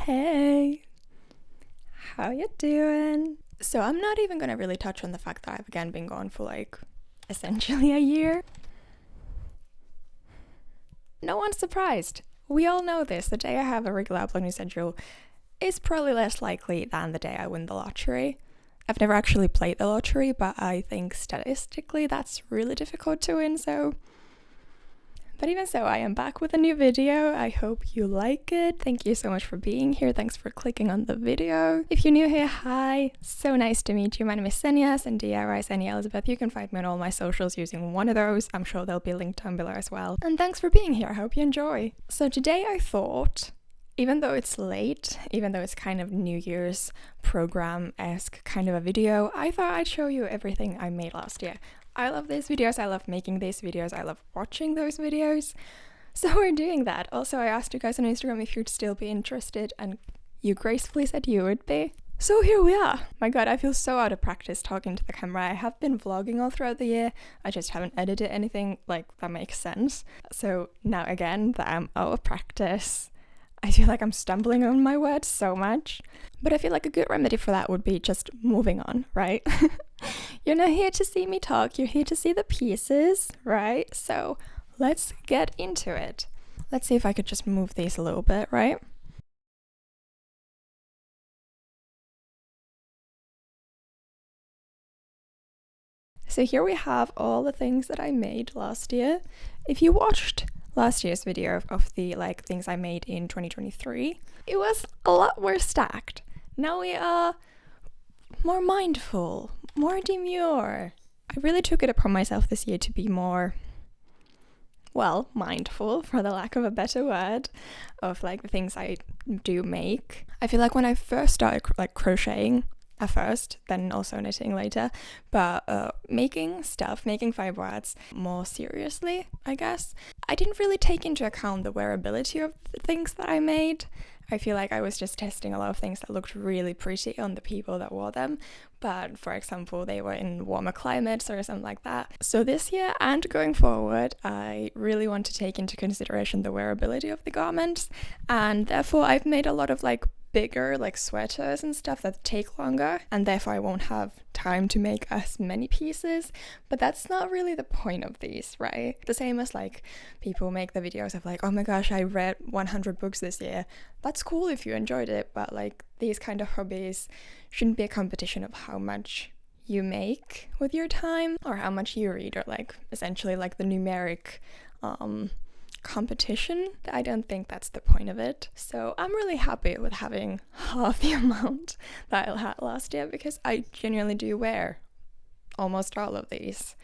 Hey, how you doing? So I'm not even gonna really touch on the fact that I've again been gone for like essentially a year. No one's surprised. We all know this. The day I have a regular uploading schedule is probably less likely than the day I win the lottery. I've never actually played the lottery, but I think statistically that's really difficult to win, But even so, I am back with a new video. I hope you like it. Thank you so much for being here. Thanks for clicking on the video. If you're new here, hi. So nice to meet you. My name is Senja, Sendia Senja Elizabeth. You can find me on all my socials using one of those. I'm sure they'll be linked down below as well. And thanks for being here. I hope you enjoy. So today I thought, even though it's late, even though it's kind of New Year's program-esque kind of a video, I thought I'd show you everything I made last year. I love these videos, I love making these videos, I love watching those videos. So we're doing that. Also, I asked you guys on Instagram if you'd still be interested, and you gracefully said you would be. So here we are. My god, I feel so out of practice talking to the camera. I have been vlogging all throughout the year. I just haven't edited anything like that makes sense. So now again that I'm out of practice, I feel like I'm stumbling on my words so much. But I feel like a good remedy for that would be just moving on, right? You're not here to see me talk, you're here to see the pieces, right? So let's get into it. Let's see if I could just move these a little bit, right? So here we have all the things that I made last year. If you watched last year's video of the things I made in 2023, it was a lot more stacked. Now we are more mindful, more demure. I really took it upon myself this year to be more, well, mindful, for the lack of a better word, of the things I do make. I feel like when I first started crocheting at first, then also knitting later, but making fiber arts more seriously, I guess, I didn't really take into account the wearability of the things that I made. I feel like I was just testing a lot of things that looked really pretty on the people that wore them, but for example, they were in warmer climates or something like that. So this year and going forward, I really want to take into consideration the wearability of the garments, and therefore I've made a lot of bigger sweaters and stuff that take longer, and therefore I won't have time to make as many pieces. But that's not really the point of these, right? The same as people make the videos of oh my gosh, I read 100 books this year. That's cool if you enjoyed it, but these kind of hobbies shouldn't be a competition of how much you make with your time or how much you read, or essentially the numeric competition. I don't think that's the point of it. So I'm really happy with having half the amount that I had last year, because I genuinely do wear almost all of these.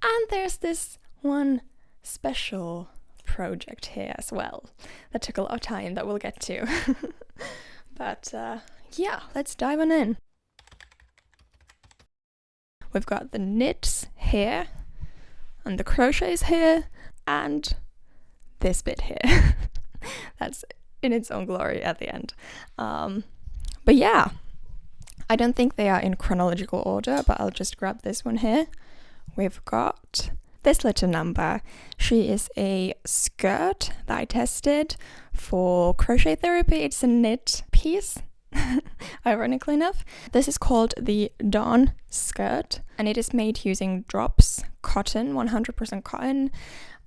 And there's this one special project here as well that took a lot of time that we'll get to. But yeah, let's dive on in. We've got the knits here and the crochets here and this bit here. That's in its own glory at the end. But yeah, I don't think they are in chronological order, but I'll just grab this one here. We've got this little number. She is a skirt that I tested for crochet therapy. It's a knit piece, ironically enough. This is called the Dawn skirt, and it is made using drops cotton, 100% cotton.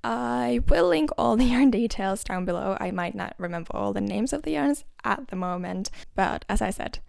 I will link all the yarn details down below. I might not remember all the names of the yarns at the moment, but as I said,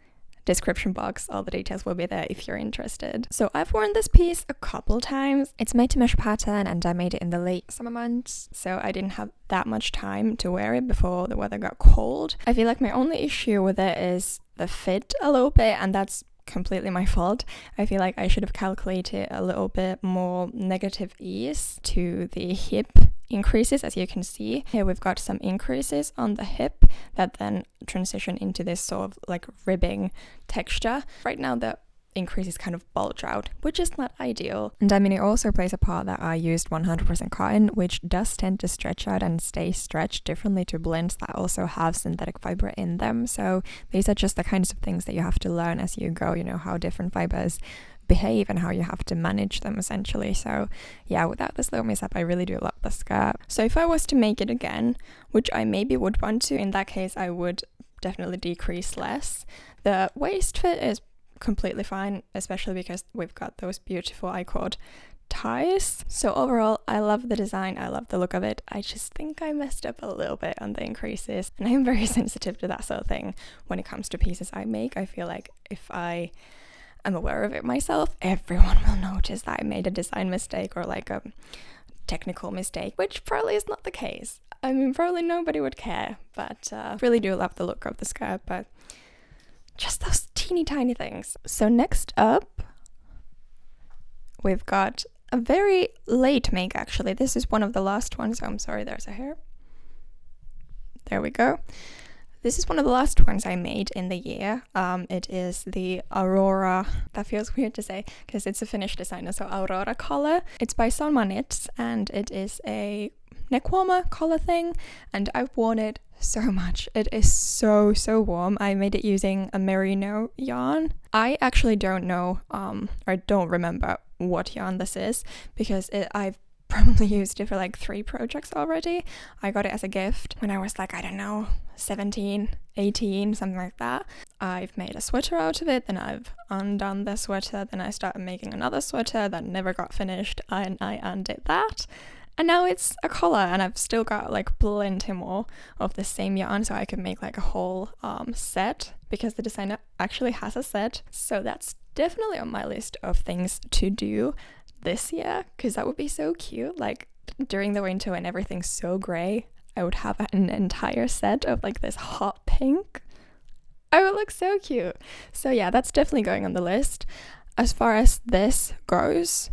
description box, all the details will be there if you're interested. So I've worn this piece a couple times. It's made to mesh pattern, and I made it in the late summer months, so I didn't have that much time to wear it before the weather got cold. I feel like my only issue with it is the fit a little bit, and that's completely my fault. I feel like I should have calculated a little bit more negative ease to the hip increases. As you can see here, we've got some increases on the hip that then transition into this sort of ribbing texture. Right now the increases kind of bulge out, which is not ideal. And I mean, it also plays a part that I used 100% cotton, which does tend to stretch out and stay stretched differently to blends that also have synthetic fiber in them. So these are just the kinds of things that you have to learn as you go, how different fibers behave and how you have to manage them essentially. So yeah, without this little mishap, I really do love the skirt. So if I was to make it again, which I maybe would want to, in that case I would definitely decrease less. The waist fit is completely fine, especially because we've got those beautiful I-cord ties. So overall, I love the design, I love the look of it. I just think I messed up a little bit on the increases, and I'm very sensitive to that sort of thing when it comes to pieces I make. I feel like if I am aware of it myself, everyone will notice that I made a design mistake or like a technical mistake, which probably is not the case. I mean, probably nobody would care, but really do love the look of the skirt, but just those teeny tiny things. So next up, we've got a very late make, actually. This is one of the last ones. Oh, I'm sorry, there's a hair. There we go. This is one of the last ones I made in the year. It is the Aurora, that feels weird to say because it's a Finnish designer, so Aurora collar. It's by somaknits, and it is a neckwarmer collar thing, and I've worn it so much. It is so warm. I made it using a merino yarn. I actually don't know, or don't remember what yarn this is, because I've probably used it for like 3 projects already. I got it as a gift when I was like, I don't know, 17, 18, something like that. I've made a sweater out of it, then I've undone the sweater, then I started making another sweater that never got finished, and I undid that. And now it's a collar, and I've still got like plenty more of the same yarn, so I could make like a whole set, because the designer actually has a set. So that's definitely on my list of things to do this year, because that would be so cute. Like during the winter when everything's so grey, I would have an entire set of like this hot pink. I would look so cute. So yeah, that's definitely going on the list. As far as this goes,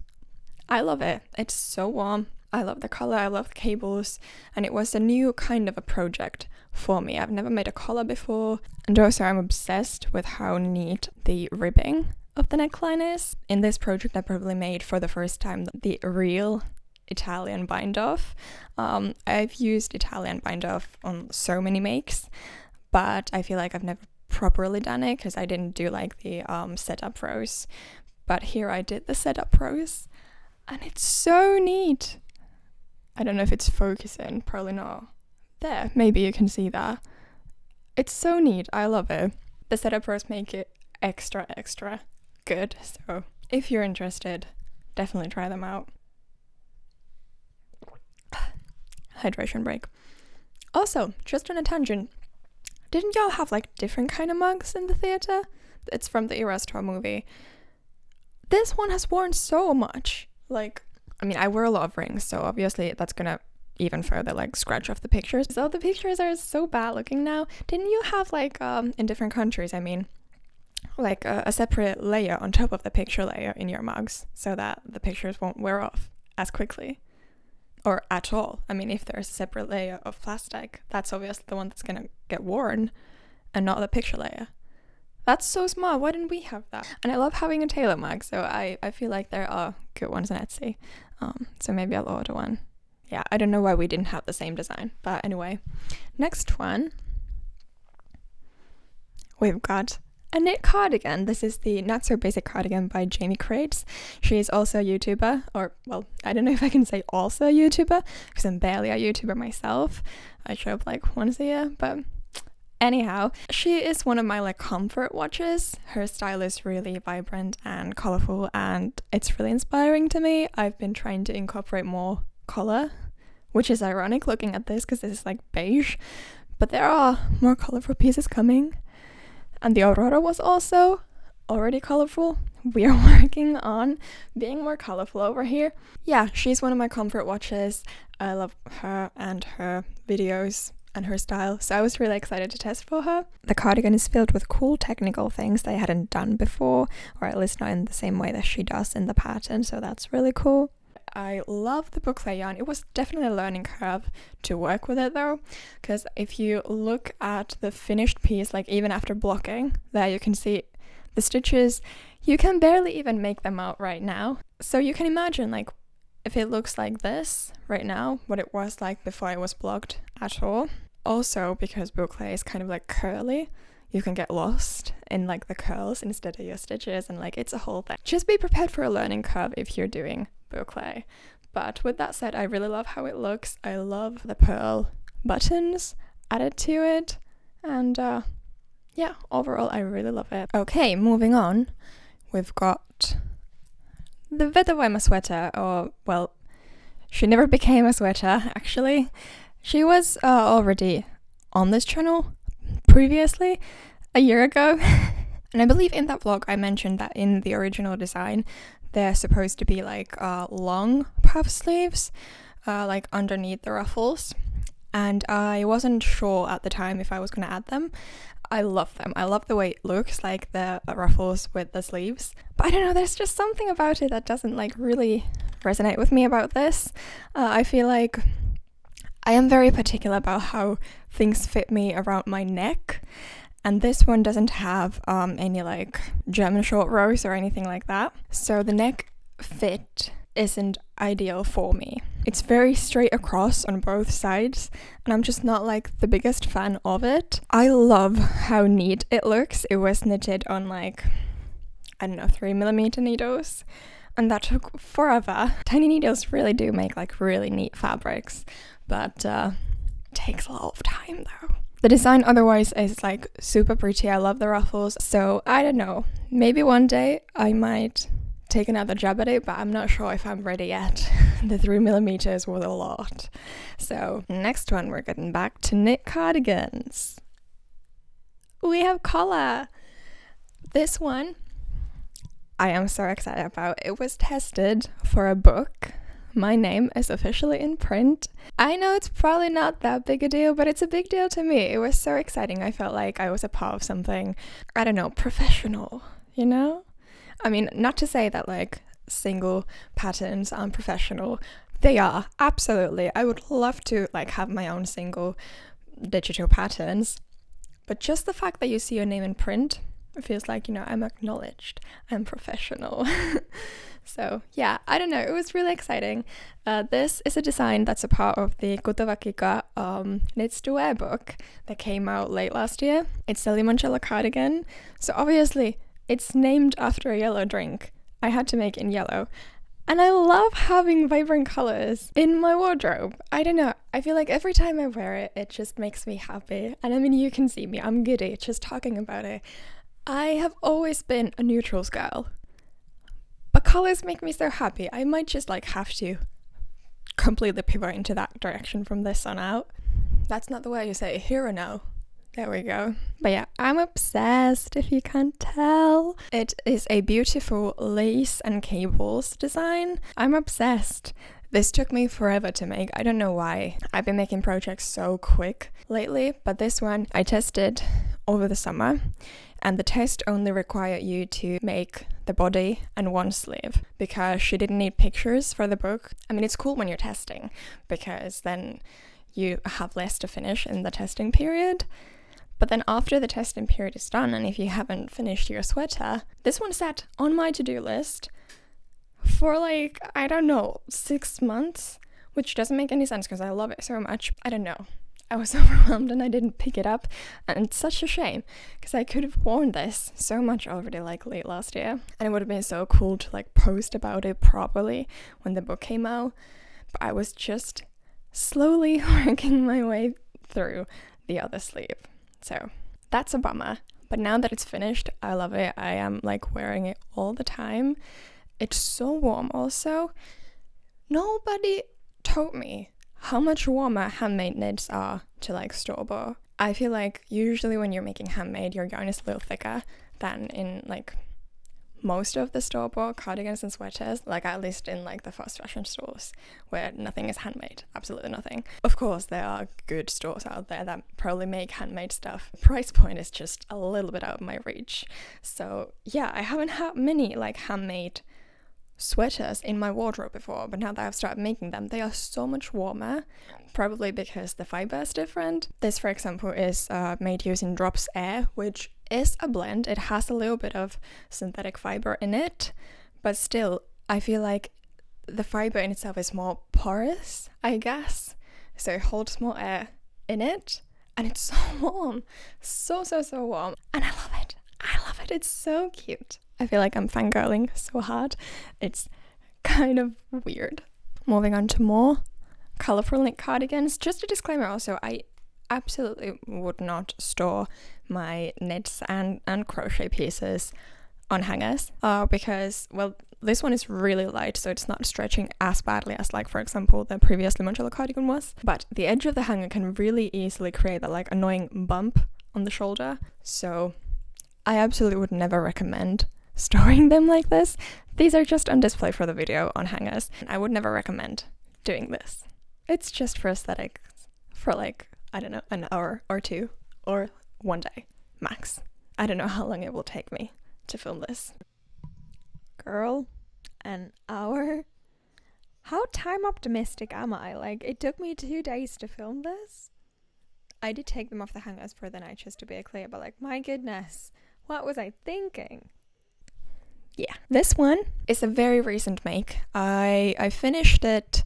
I love it. It's so warm. I love the color, I love the cables, and it was a new kind of a project for me. I've never made a collar before, and also I'm obsessed with how neat the ribbing of the neckline is. In this project I probably made for the first time the real Italian bind-off. I've used Italian bind-off on so many makes, but I feel like I've never properly done it because I didn't do like the setup rows. But here I did the setup rows, and it's so neat. I don't know if it's focusing, probably not. There, maybe you can see that. It's so neat, I love it. The setup rows make it extra good, so if you're interested, definitely try them out. Hydration break. Also, just on a tangent, didn't y'all have like different kind of mugs in the theater? It's from the Oslo movie. This one has worn so much. Like, I mean, I wear a lot of rings, so obviously that's gonna even further like scratch off the pictures. So the pictures are so bad looking now. Didn't you have like in different countries, I mean, like a separate layer on top of the picture layer in your mugs so that the pictures won't wear off as quickly or at all? I mean, if there's a separate layer of plastic, that's obviously the one that's gonna get worn and not the picture layer. That's so smart. Why didn't we have that? And I love having a tailor mug, so I feel like there are good ones on Etsy. So maybe I'll order one. Yeah, I don't know why we didn't have the same design. But anyway, next one. We've got a knit cardigan. This is the Not So Basic cardigan by Jamie Crates. She's also a YouTuber, or, well, I don't know if I can say also a YouTuber, because I'm barely a YouTuber myself. I show up like once a year, but anyhow, she is one of my like comfort watches. Her style is really vibrant and colorful, and it's really inspiring to me. I've been trying to incorporate more color, which is ironic looking at this because this is like beige, but there are more colorful pieces coming. And the Aurora was also already colorful. We are working on being more colorful over here. Yeah, she's one of my comfort watches. I love her and her videos and her style, so I was really excited to test for her. The cardigan is filled with cool technical things that I hadn't done before, or at least not in the same way that she does in the pattern, so that's really cool. I love the boucle yarn. It was definitely a learning curve to work with it though, because if you look at the finished piece, like even after blocking, there you can see the stitches, you can barely even make them out right now. So you can imagine like if it looks like this right now, what it was like before it was blocked at all. Also, because boucle is kind of like curly, you can get lost in like the curls instead of your stitches, and like it's a whole thing. Just be prepared for a learning curve if you're doing boucle. But with that said, I really love how it looks. I love the pearl buttons added to it, And yeah, overall I really love it. Okay, moving on, we've got the Vetovoima sweater, or well, she never became a sweater actually. She was already on this channel previously, a year ago. And I believe in that vlog I mentioned that in the original design they're supposed to be like long puff sleeves, like underneath the ruffles. And I wasn't sure at the time if I was going to add them. I love them. I love the way it looks, like the ruffles with the sleeves. But I don't know, there's just something about it that doesn't like really resonate with me about this. I feel like I am very particular about how things fit me around my neck. And this one doesn't have any like German short rows or anything like that. So the neck fit isn't ideal for me. It's very straight across on both sides, and I'm just not like the biggest fan of it. I love how neat it looks. It was knitted on like, I don't know, 3mm needles, and that took forever. Tiny needles really do make like really neat fabrics, but it takes a lot of time though. The design otherwise is like super pretty. I love the ruffles, so I don't know, maybe one day I might take another jab at it, but I'm not sure if I'm ready yet. The 3mm was a lot. So next one, we're getting back to knit cardigans. We have collar. This one I am so excited about. It was tested for a book. My name is officially in print. I know it's probably not that big a deal, but it's a big deal to me. It was so exciting. I felt like I was a part of something, I don't know, professional, you know? I mean, not to say that like single patterns aren't professional. They are, absolutely. I would love to like have my own single digital patterns. But just the fact that you see your name in print, it feels like, you know, I'm acknowledged. I'm professional. So yeah, I don't know. It was really exciting. This is a design that's a part of the Vetovoima Knits to Wear book that came out late last year. It's the Limoncello cardigan. So obviously it's named after a yellow drink. I had to make it in yellow. And I love having vibrant colors in my wardrobe. I don't know. I feel like every time I wear it, it just makes me happy. And I mean, you can see me. I'm giddy just talking about it. I have always been a neutrals girl. But colors make me so happy. I might just like have to completely pivot into that direction from this on out. That's not the way you say here or no. There we go. But yeah, I'm obsessed, if you can't tell. It is a beautiful lace and cables design. I'm obsessed. This took me forever to make. I don't know why. I've been making projects so quick lately, but this one I tested over the summer, and the test only required you to make the body and one sleeve because she didn't need pictures for the book. I mean, it's cool when you're testing because then you have less to finish in the testing period. But then after the testing period is done, and if you haven't finished your sweater, this one sat on my to-do list for like, I don't know, 6 months, which doesn't make any sense because I love it so much. I don't know. I was overwhelmed and I didn't pick it up, and it's such a shame because I could have worn this so much already like late last year, and it would have been so cool to like post about it properly when the book came out. But I was just slowly working my way through the other sleeve. So that's a bummer, but now that it's finished, I love it. I am like wearing it all the time. It's so warm also. Nobody told me how much warmer handmade knits are to like store-bought. I feel like usually when you're making handmade, your yarn is a little thicker than in like most of the store-bought cardigans and sweaters, like at least in like the fast fashion stores where nothing is handmade, absolutely nothing. Of course, there are good stores out there that probably make handmade stuff. The price point is just a little bit out of my reach. So yeah, I haven't had many like handmade sweaters in my wardrobe before, but now that I've started making them, they are so much warmer, probably because the fiber is different. This, for example, is made using Drops Air, which is a blend. It has a little bit of synthetic fiber in it, but still, I feel like the fiber in itself is more porous, I guess, so it holds more air in it, and it's so warm, so warm, and I love it. It's so cute. I feel like I'm fangirling so hard. It's kind of weird. Moving on to more colorful knit cardigans. Just a disclaimer also, I absolutely would not store my knits and crochet pieces on hangers because, well, this one is really light, so it's not stretching as badly as, like, for example, the previous Limoncello cardigan was. But the edge of the hanger can really easily create that, like, annoying bump on the shoulder. So I absolutely would never recommend storing them like this. These are just on display for the video on hangers. I would never recommend doing this. It's just for aesthetics for, like, I don't know, an hour or two or one day max. I don't know how long it will take me to film this. Girl, an hour? How time optimistic am I? Like, it took me 2 days to film this. I did take them off the hangers for the night, just to be clear, but, like, my goodness, what was I thinking? Yeah, this one is a very recent make. I finished it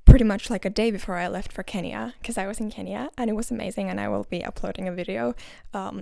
pretty much like a day before I left for Kenya, because I was in Kenya, and it was amazing, and I will be uploading a video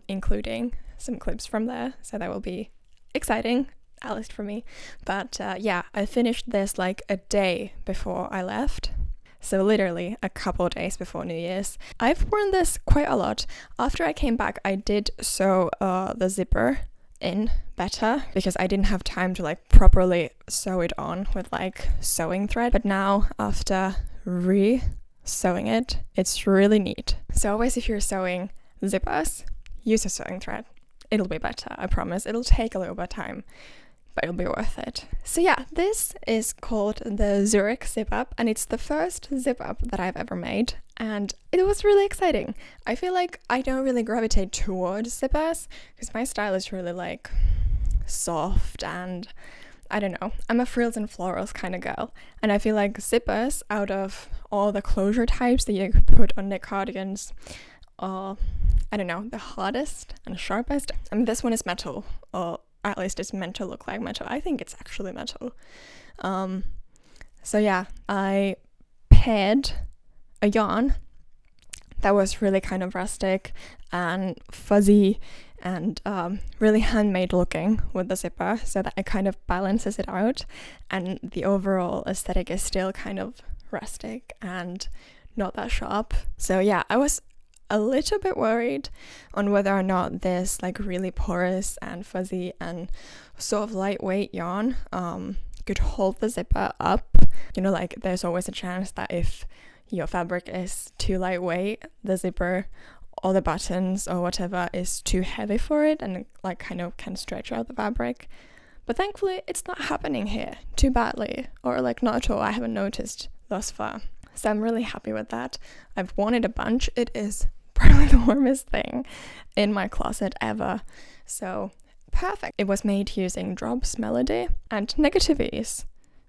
including some clips from there, so that will be exciting, at least for me. But yeah, I finished this like a day before I left, so literally a couple of days before New Year's. I've worn this quite a lot. After I came back, I did sew the zipper in better because I didn't have time to, like, properly sew it on with, like, sewing thread. But now, after re-sewing it, it's really neat. So always, if you're sewing zippers, use a sewing thread. It'll be better, I promise. It'll take a little bit of time, but it'll be worth it. So yeah, this is called the Zurich zip up, and it's the first zip up that I've ever made, and it was really exciting. I feel like I don't really gravitate towards zippers because my style is really, like, soft, and I don't know, I'm a frills and florals kind of girl, and I feel like zippers, out of all the closure types that you could put on knit cardigans, are, I don't know, the hardest and sharpest. I mean, this one is metal, or at least it's meant to look like metal. I think it's actually metal. So yeah, I paired a yarn that was really kind of rustic and fuzzy and really handmade looking with the zipper, so that it kind of balances it out, and the overall aesthetic is still kind of rustic and not that sharp. So yeah, I was a little bit worried on whether or not this, like, really porous and fuzzy and sort of lightweight yarn could hold the zipper up. You know, like, there's always a chance that if your fabric is too lightweight, the zipper or the buttons or whatever is too heavy for it, and, like, kind of can stretch out the fabric. But thankfully it's not happening here too badly, or, like, not at all. I haven't noticed thus far, so I'm really happy with that. I've worn it a bunch. It is probably the warmest thing in my closet ever, so perfect. It was made using Drops Melody and Negative Ease,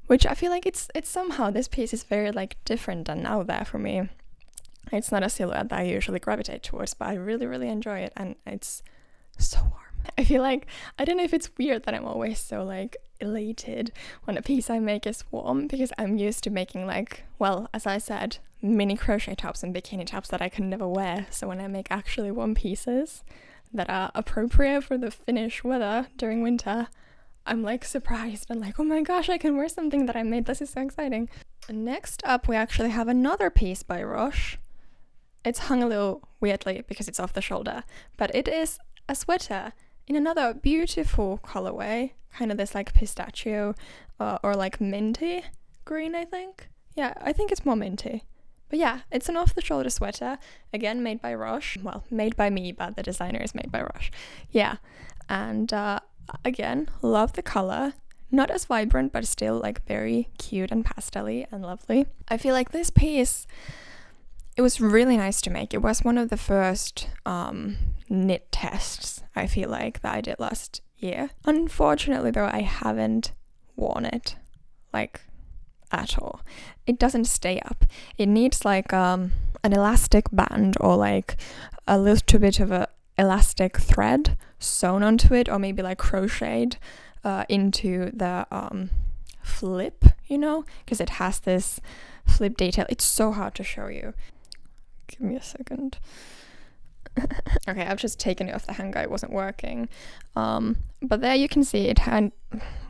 which I feel like it's somehow, this piece is very, like, different and out there for me. It's not a silhouette that I usually gravitate towards, but I really, really enjoy it, and it's so warm. I feel like, I don't know if it's weird that I'm always so, like, elated when a piece I make is warm, because I'm used to making, like, well, as I said, mini crochet tops and bikini tops that I can never wear. So when I make actually warm pieces that are appropriate for the Finnish weather during winter, I'm, like, surprised and, like, oh my gosh, I can wear something that I made. This is so exciting. Next up, we actually have another piece by Roche. It's hung a little weirdly because it's off the shoulder, but it is a sweater in another beautiful colorway, kind of this, like, pistachio or, like, minty green, I think. Yeah, I think it's more minty. But yeah, it's an off-the-shoulder sweater, again made by Roche. Well, made by me, but the designer is made by Roche. Yeah, and again, love the color. Not as vibrant, but still, like, very cute and pastel-y and lovely. I feel like this piece, it was really nice to make. It was one of the first knit tests, I feel like, that I did last year. Unfortunately, though, I haven't worn it, like, at all. It doesn't stay up. It needs, like, an elastic band, or, like, a little bit of a elastic thread sewn onto it, or maybe, like, crocheted into the flip, you know, because it has this flip detail. It's so hard to show you. Give me a second. Okay, I've just taken it off the hanger. It wasn't working. But there you can see it had,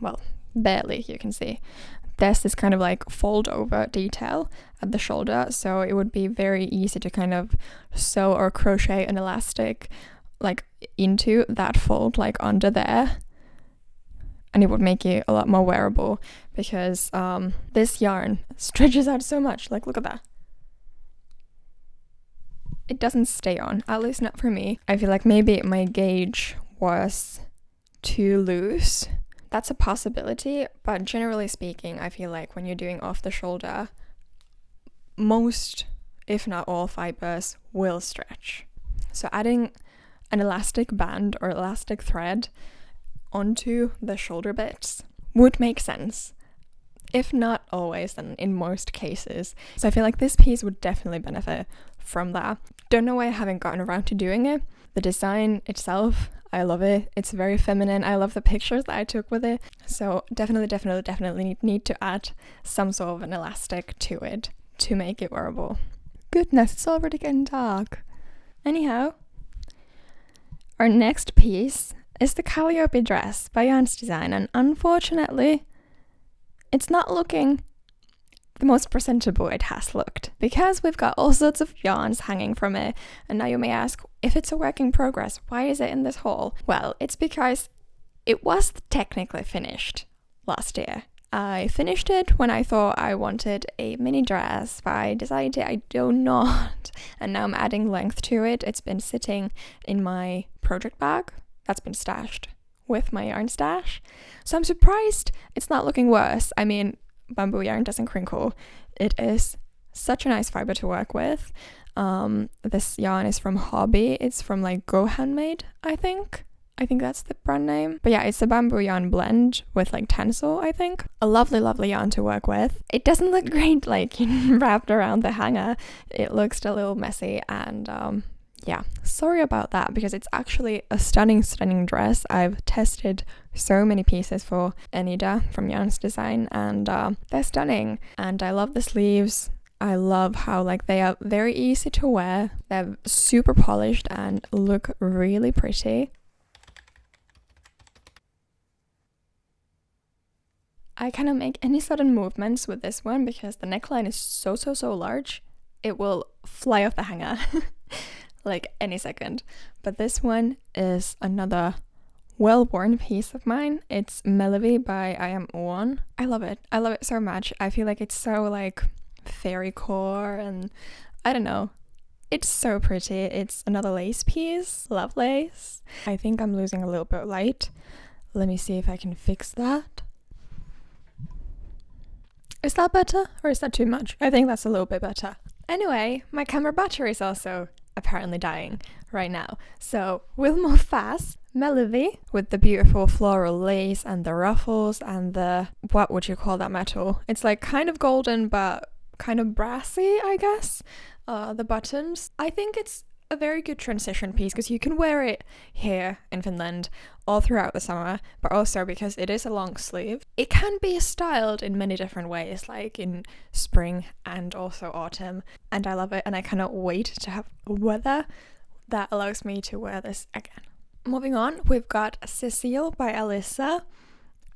well, barely you can see there's this kind of like fold over detail at the shoulder, so it would be very easy to kind of sew or crochet an elastic like into that fold, like under there, and it would make it a lot more wearable because this yarn stretches out so much. Like, look at that. It doesn't stay on, at least not for me. I feel like maybe my gauge was too loose. That's a possibility, but generally speaking, I feel like when you're doing off the shoulder, most, if not all, fibers will stretch. So adding an elastic band or elastic thread onto the shoulder bits would make sense. If not always, then in most cases. So I feel like this piece would definitely benefit from that. Don't know why I haven't gotten around to doing it. The design itself, I love it. It's very feminine. I love the pictures that I took with it. So definitely need to add some sort of an elastic to it to make it wearable. Goodness, it's already getting dark. Anyhow, our next piece is the Calliope dress by Yarns Design, and unfortunately, it's not looking the most presentable it has looked because we've got all sorts of yarns hanging from it. And now you may ask, if it's a work in progress, why is it in this haul? Well, it's because it was technically finished last year. I finished it when I thought I wanted a mini dress, but I decided I do not, and now I'm adding length to it. It's been sitting in my project bag that's been stashed with my yarn stash, so I'm surprised it's not looking worse. I mean, bamboo yarn doesn't crinkle. It is such a nice fiber to work with. This yarn is from Hobby. It's from like Go Handmade, I think that's the brand name. But yeah, it's a bamboo yarn blend with like tencel, I think. A lovely yarn to work with. It doesn't look great like wrapped around the hanger. It looks a little messy, and yeah, sorry about that, because it's actually a stunning dress. I've tested so many pieces for Anita from Yarns Design, and they're stunning. And I love the sleeves. I love how like they are very easy to wear. They're super polished and look really pretty. I cannot make any sudden movements with this one because the neckline is so large. It will fly off the hanger like any second. But this one is another well-worn piece of mine. It's Melody by I Am One. I love it so much. I feel like it's so like fairy core, and I don't know, it's so pretty. It's another lace piece. Love lace. I think I'm losing a little bit of light. Let me see if I can fix that. Is that better, or is that too much? I think that's a little bit better. Anyway, my camera battery is also apparently dying right now, so we'll move fast. Melody with the beautiful floral lace and the ruffles and the, what would you call that metal? It's like kind of golden but kind of brassy, I guess. The buttons. I think it's a very good transition piece because you can wear it here in Finland all throughout the summer, but also because it is a long sleeve, it can be styled in many different ways, like in spring and also autumn, and I love it, and I cannot wait to have weather that allows me to wear this again. Moving on, we've got Cecile by Alyssa.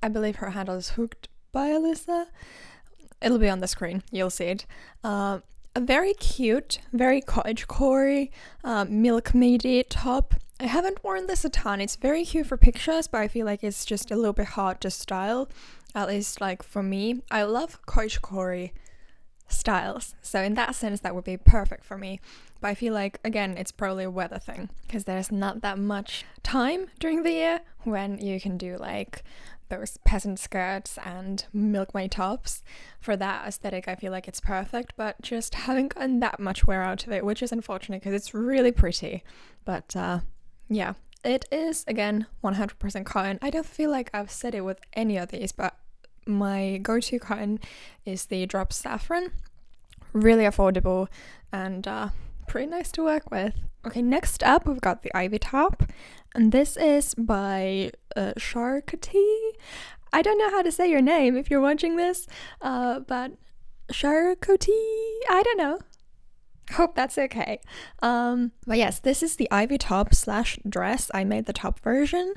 I believe her handle is Hooked by Alyssa. It'll be on the screen, you'll see it. A very cute, very cottagecore, milkmaid-y top. I haven't worn this a ton. It's very cute for pictures, but I feel like it's just a little bit hard to style, at least like for me. I love cottagecore styles, so in that sense that would be perfect for me. But I feel like, again, it's probably a weather thing because there's not that much time during the year when you can do like those peasant skirts and milkmaid tops. For that aesthetic, I feel like it's perfect, but just haven't gotten that much wear out of it, which is unfortunate because it's really pretty. But yeah, it is, again, 100% cotton. I don't feel like I've said it with any of these, but my go-to cotton is the Drop Saffron. Really affordable and pretty nice to work with. Okay, next up we've got the Ivy top, and this is by Chatty. I don't know how to say your name if you're watching this, but Chatty, I don't know. Hope that's okay. But yes, this is the Ivy top / dress. I made the top version,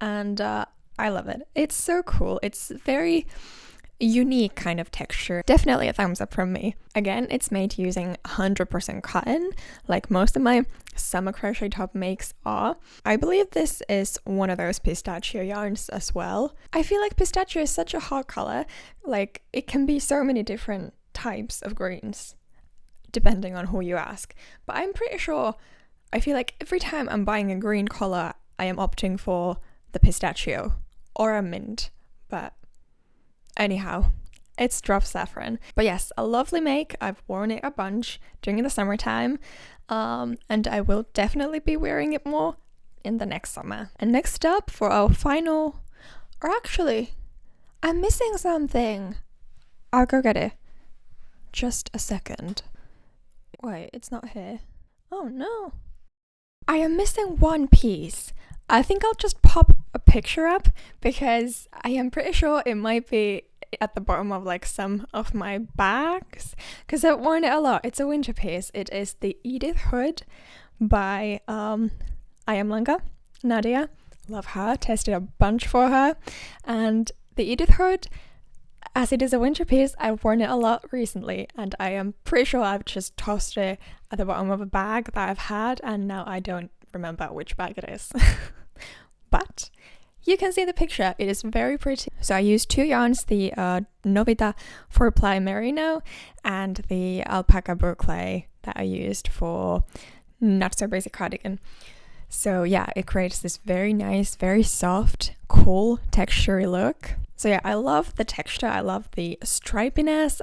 and I love it. It's so cool. It's very unique kind of texture. Definitely a thumbs up from me. Again, it's made using 100% cotton, like most of my summer crochet top makes are. I believe this is one of those pistachio yarns as well. I feel like pistachio is such a hot color, like it can be so many different types of greens depending on who you ask. But I'm pretty sure, I feel like every time I'm buying a green color, I am opting for the pistachio or a mint, but anyhow, it's drop saffron. But yes, a lovely make. I've worn it a bunch during the summertime, and I will definitely be wearing it more in the next summer. And next up for our final, or actually, I'm missing something. I'll go get it. Just a second. Wait, it's not here. Oh no. I am missing one piece. I think I'll just pop a picture up because I am pretty sure it might be at the bottom of like some of my bags because I've worn it a lot. It's a winter piece. It is the Edith hood by Hiya, Nadia. Love her. Tested a bunch for her. And the Edith hood, as it is a winter piece, I've worn it a lot recently and I am pretty sure I've just tossed it at the bottom of a bag that I've had and now I don't remember which bag it is. But you can see the picture. It is very pretty. So I used two yarns, the Novita 4-ply merino and the Alpaca boucle that I used for not so basic cardigan. So yeah, it creates this very nice, very soft, cool, textury look. So yeah, I love the texture. I love the stripiness.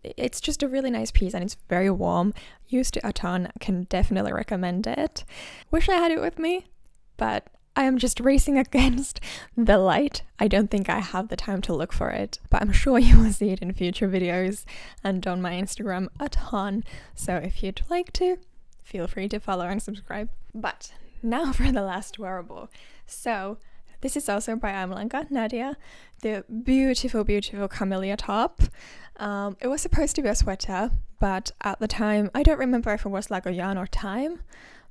It's just a really nice piece and it's very warm. Used it a ton. Can definitely recommend it. Wish I had it with me, but I am just racing against the light. I don't think I have the time to look for it, but I'm sure you will see it in future videos and on my Instagram a ton. So if you'd like to, feel free to follow and subscribe. But now for the last wearable. So this is also by Hiya, Nadia, the beautiful, beautiful camellia top. It was supposed to be a sweater, but at the time, I don't remember if it was like a yarn or time,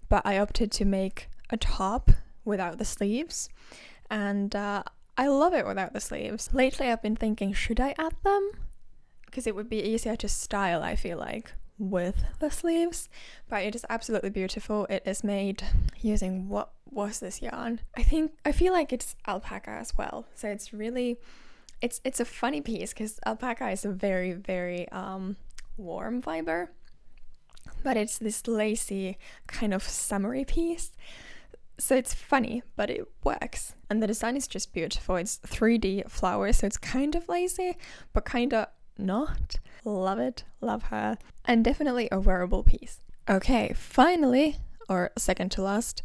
but I opted to make a top without the sleeves. And I love it without the sleeves. Lately, I've been thinking, should I add them? Because it would be easier to style, I feel like, with the sleeves. But it is absolutely beautiful. It is made using, what was this yarn? I feel like it's alpaca as well. So it's really, it's a funny piece because alpaca is a very, very warm fiber, but it's this lacy kind of summery piece. So it's funny, but it works. And the design is just beautiful. It's 3D flowers, so it's kind of lacy, but kind of not. Love it. Love her. And definitely a wearable piece. Okay, finally, or second to last,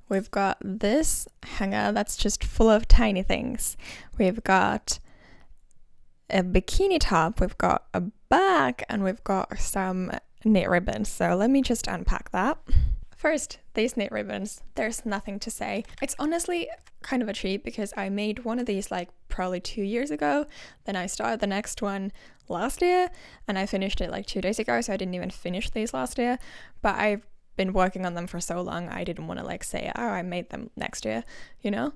we've got this hanger that's just full of tiny things. We've got a bikini top, we've got a bag, and we've got some knit ribbons. So let me just unpack that. First, these knit ribbons, there's nothing to say. It's honestly kind of a treat because I made one of these like probably 2 years ago. Then I started the next one last year and I finished it like 2 days ago. So I didn't even finish these last year, but I've been working on them for so long. I didn't want to like say, oh, I made them next year, you know,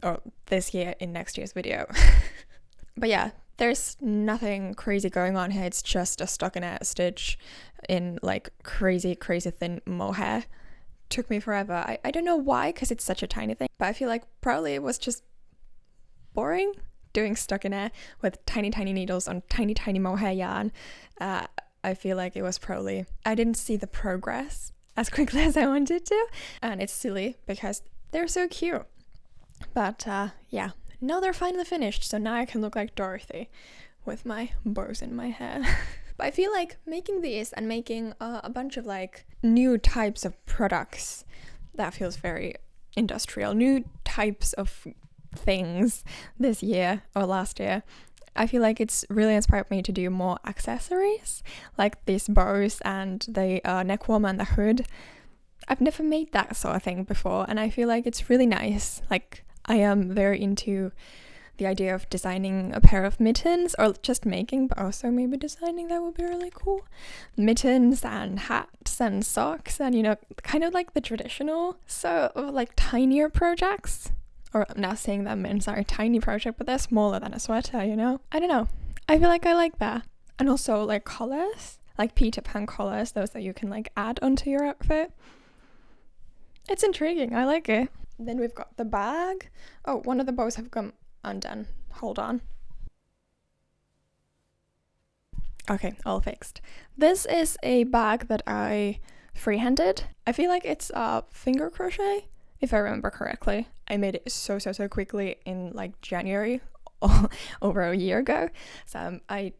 or this year in next year's video. But yeah, there's nothing crazy going on here. It's just a stockinette stitch in like crazy thin mohair. Took me forever. I don't know why, because it's such a tiny thing, but I feel like probably it was just boring doing stockinette with tiny needles on tiny mohair yarn. I feel like it was probably, I didn't see the progress as quickly as I wanted to, and it's silly because they're so cute. But yeah, now they're finally finished, so now I can look like Dorothy with my bows in my hair. But I feel like making these and making a bunch of like new types of products, that feels very industrial, new types of things this year or last year. I feel like it's really inspired me to do more accessories, like these bows and the neckwarmer and the hood. I've never made that sort of thing before, and I feel like it's really nice. Like, I am very into the idea of designing a pair of mittens, or just making, but also maybe designing. That would be really cool. Mittens and hats and socks and, you know, kind of like the traditional, so like tinier projects. Or I'm not saying that mittens are a tiny project, but they're smaller than a sweater, you know? I don't know. I feel like I like that. And also like collars, like Peter Pan collars, those that you can like add onto your outfit. It's intriguing, I like it. Then we've got the bag. Oh, one of the bows have come undone. Hold on. Okay, all fixed. This is a bag that I freehanded. I feel like it's a finger crochet, if I remember correctly. I made it so quickly in like January, over a year ago. So I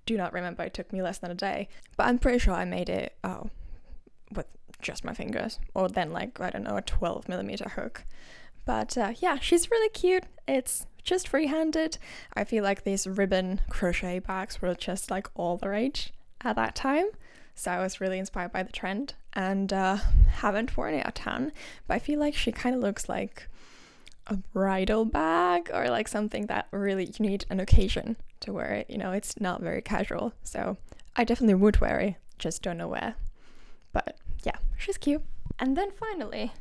do not remember, it took me less than a day. But I'm pretty sure I made it with just my fingers, or then like, I don't know, a 12mm hook. But yeah, she's really cute. It's just freehanded. I feel like these ribbon crochet bags were just like all the rage at that time. So I was really inspired by the trend, and haven't worn it a ton, but I feel like she kind of looks like a bridal bag, or like something that really you need an occasion to wear it. You know, it's not very casual. So I definitely would wear it, just don't know where. But yeah, she's cute. And then finally,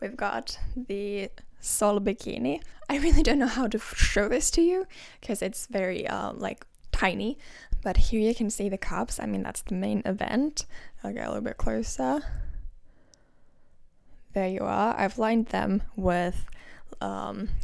we've got the Sol bikini. I really don't know how to show this to you because it's very like tiny, but here you can see the cups. I mean, that's the main event. I'll get a little bit closer. There you are. I've lined them with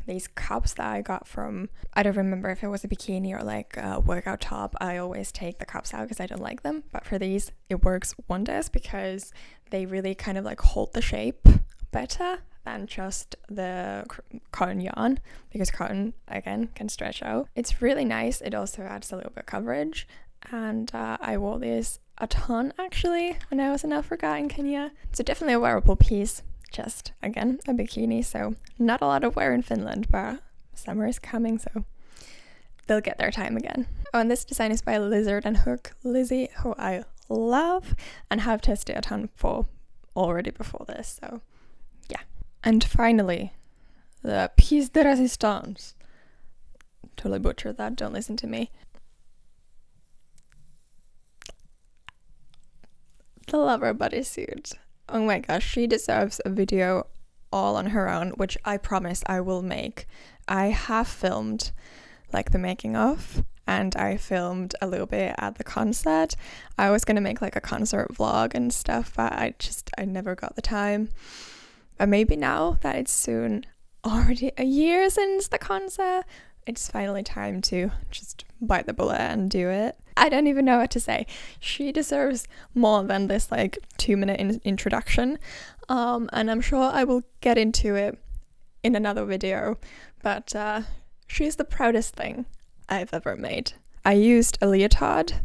these cups that I got from, I don't remember if it was a bikini or like a workout top. I always take the cups out because I don't like them, but for these it works wonders because they really kind of like hold the shape better than just the cotton yarn, because cotton again can stretch out. It's really nice. It also adds a little bit of coverage, and I wore this a ton actually when I was in Africa in Kenya. So definitely a wearable piece. Just again a bikini, so not a lot of wear in Finland, but summer is coming, so they'll get their time again. Oh, and this design is by Lizard and Hook Lizzie, who I love and have tested a ton for already before this, so yeah. And finally, the piece de résistance. Totally butchered that, don't listen to me. The lover bodysuit. Oh my gosh, she deserves a video all on her own, which I promise I will make. I have filmed like the making of, and I filmed a little bit at the concert. I was gonna make like a concert vlog and stuff, but I never got the time. But maybe now that it's soon already a year since the concert, it's finally time to just bite the bullet and do it. I don't even know what to say. She deserves more than this like 2-minute introduction. And I'm sure I will get into it in another video, but she's the proudest thing I've ever made. I used a leotard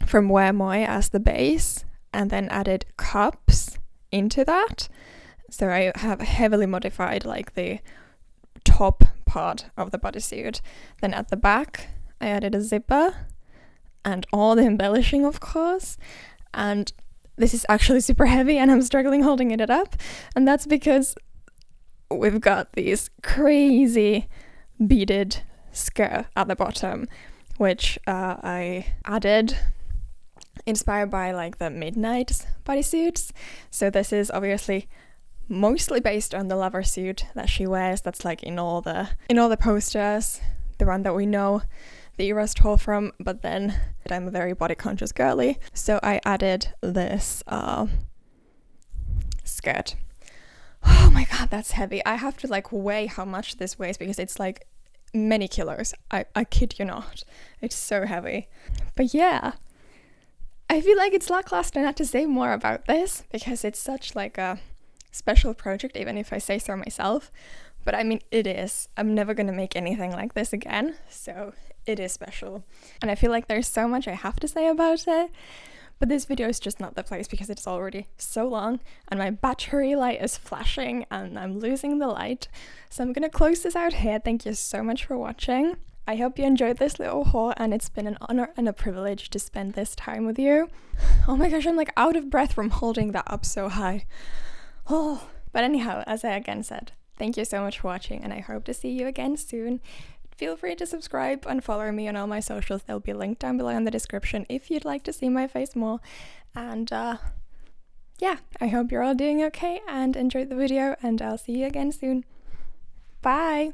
from Wear Moi as the base and then added cups into that. So I have heavily modified like the top part of the bodysuit. Then at the back I added a zipper and all the embellishing, of course, and this is actually super heavy and I'm struggling holding it up, and that's because we've got these crazy beaded skirt at the bottom, which I added inspired by like the Midnight bodysuits. So this is obviously mostly based on the lover suit that she wears, that's like in all the posters, the one that we know the era stole from, but then I'm a very body conscious girly, so I added this skirt. Oh my god, that's heavy. I have to like weigh how much this weighs because it's like many kilos. I kid you not. It's so heavy. But yeah, I feel like it's lackluster not to say more about this because it's such like a special project, even if I say so myself. But I mean, it is. I'm never gonna make anything like this again, so it is special. And I feel like there's so much I have to say about it, but this video is just not the place because it's already so long and my battery light is flashing and I'm losing the light. So I'm gonna close this out here. Thank you so much for watching. I hope you enjoyed this little haul, and it's been an honor and a privilege to spend this time with you. Oh my gosh, I'm like out of breath from holding that up so high. Oh, but anyhow, as I again said, thank you so much for watching, and I hope to see you again soon. Feel free to subscribe and follow me on all my socials. They'll be linked down below in the description if you'd like to see my face more. And yeah, I hope you're all doing okay and enjoyed the video, and I'll see you again soon. Bye!